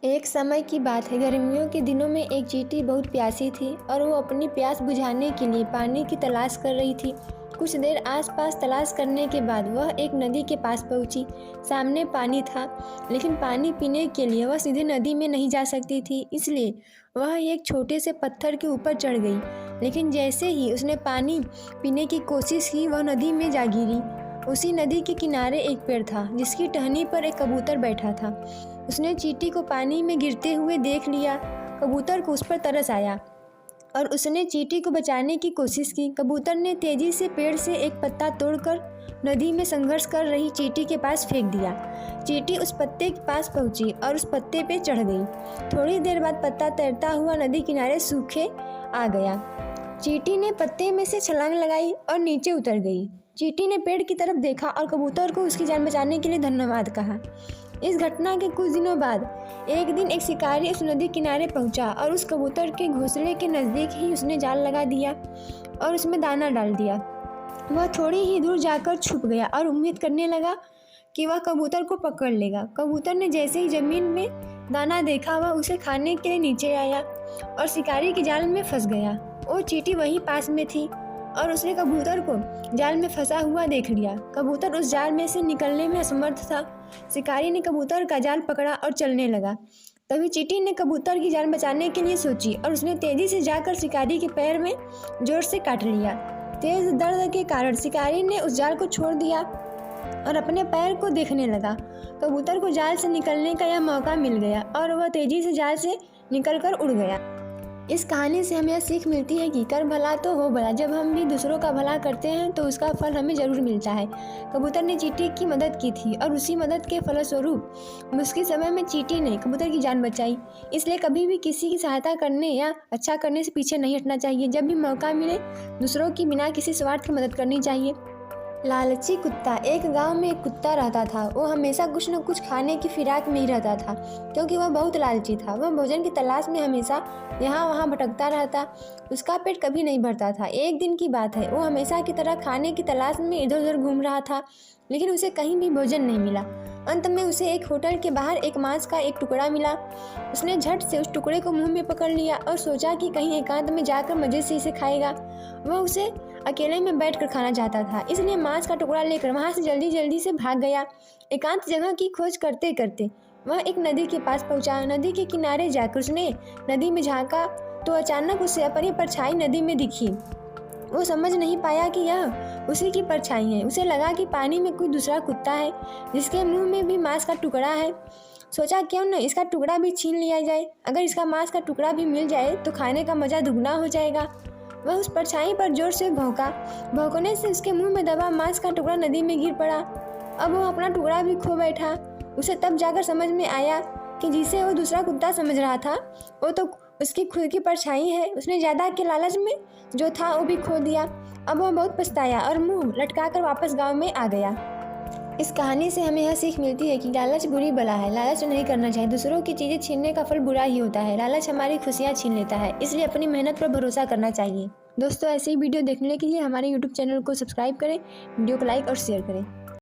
एक समय की बात है। गर्मियों के दिनों में एक चींटी बहुत प्यासी थी और वो अपनी प्यास बुझाने के लिए पानी की तलाश कर रही थी। कुछ देर आसपास तलाश करने के बाद वह एक नदी के पास पहुंची। सामने पानी था, लेकिन पानी पीने के लिए वह सीधे नदी में नहीं जा सकती थी, इसलिए वह एक छोटे से पत्थर के ऊपर चढ़ गई। लेकिन जैसे ही उसने पानी पीने की कोशिश की, वह नदी में जा गिरी। उसी नदी के किनारे एक पेड़ था, जिसकी टहनी पर एक कबूतर बैठा था। उसने चींटी को पानी में गिरते हुए देख लिया। कबूतर को उस पर तरस आया और उसने चींटी को बचाने की कोशिश की। कबूतर ने तेजी से पेड़ से एक पत्ता तोड़कर नदी में संघर्ष कर रही चींटी के पास फेंक दिया। चींटी उस पत्ते के पास पहुंची और उस पत्ते पे चढ़ गई। थोड़ी देर बाद पत्ता तैरता हुआ नदी किनारे सूखे आ गया। चींटी ने पत्ते में से छलांग लगाई और नीचे उतर गई। चींटी ने पेड़ की तरफ देखा और कबूतर को उसकी जान बचाने के लिए धन्यवाद कहा। इस घटना के कुछ दिनों बाद एक दिन एक शिकारी उस नदी किनारे पहुंचा और उस कबूतर के घोंसले के नज़दीक ही उसने जाल लगा दिया और उसमें दाना डाल दिया। वह थोड़ी ही दूर जाकर छुप गया और उम्मीद करने लगा कि वह कबूतर को पकड़ लेगा। कबूतर ने जैसे ही ज़मीन में दाना देखा, वह उसे खाने के लिए नीचे आया और शिकारी के जाल में फंस गया। वो चींटी वहीं पास में थी और उसने कबूतर को जाल में फंसा हुआ देख लिया। कबूतर उस जाल में से निकलने में असमर्थ था। शिकारी ने कबूतर का जाल पकड़ा और चलने लगा। तभी चींटी ने कबूतर की जान बचाने के लिए सोची और उसने तेजी से जाकर शिकारी के पैर में जोर से काट लिया। तेज दर्द के कारण शिकारी ने उस जाल को छोड़ दिया और अपने पैर को देखने लगा। कबूतर को जाल से निकलने का यह मौका मिल गया और वह तेजी से जाल से निकलकर उड़ गया। इस कहानी से हमें यह सीख मिलती है कि कर भला तो हो भला। जब हम भी दूसरों का भला करते हैं तो उसका फल हमें ज़रूर मिलता है। कबूतर ने चींटी की मदद की थी और उसी मदद के फलस्वरूप मुश्किल समय में चींटी ने कबूतर की जान बचाई। इसलिए कभी भी किसी की सहायता करने या अच्छा करने से पीछे नहीं हटना चाहिए। जब भी मौका मिले दूसरों की बिना किसी स्वार्थ की मदद करनी चाहिए। लालची कुत्ता। एक गांव में एक कुत्ता रहता था। वो हमेशा कुछ न कुछ खाने की फिराक में ही रहता था, क्योंकि वह बहुत लालची था। वह भोजन की तलाश में हमेशा यहाँ वहाँ भटकता रहता। उसका पेट कभी नहीं भरता था। एक दिन की बात है, वो हमेशा की तरह खाने की तलाश में इधर उधर घूम रहा था, लेकिन उसे कहीं भी भोजन नहीं मिला। अंत में उसे एक होटल के बाहर एक मांस का एक टुकड़ा मिला। उसने झट से उस टुकड़े को मुंह में पकड़ लिया और सोचा कि कहीं एकांत में जाकर मजे से इसे खाएगा। वह उसे अकेले में बैठकर खाना चाहता था, इसलिए मांस का टुकड़ा लेकर वहां से जल्दी से भाग गया। एकांत जगह की खोज करते करते वह एक नदी के पास पहुंचा। नदी के किनारे जाकर उसने नदी में झांका तो अचानक उसे अपनी परछाई नदी में दिखी। वो समझ नहीं पाया कि यह उसी की परछाई है। उसे लगा कि पानी में कोई दूसरा कुत्ता है, जिसके मुंह में भी मांस का टुकड़ा है। सोचा क्यों न इसका टुकड़ा भी छीन लिया जाए। अगर इसका मांस का टुकड़ा भी मिल जाए तो खाने का मजा दुगना हो जाएगा। वह उस परछाई पर जोर से भौंका। भौंकने से उसके मुंह में दबा मांस का टुकड़ा नदी में गिर पड़ा। अब वो अपना टुकड़ा भी खो बैठा। उसे तब जाकर समझ में आया कि जिसे वो दूसरा कुत्ता समझ रहा था, वो तो उसकी खुद की परछाई है। उसने ज़्यादा के लालच में जो था वो भी खो दिया। अब वह बहुत पछताया और मुंह लटकाकर वापस गांव में आ गया। इस कहानी से हमें यह सीख मिलती है कि लालच बुरी बला है। लालच नहीं करना चाहिए। दूसरों की चीज़ें छीनने का फल बुरा ही होता है। लालच हमारी खुशियाँ छीन लेता है, इसलिए अपनी मेहनत पर भरोसा करना चाहिए। दोस्तों, ऐसे ही वीडियो देखने के लिए हमारे YouTube चैनल को सब्सक्राइब करें, वीडियो को लाइक और शेयर करें।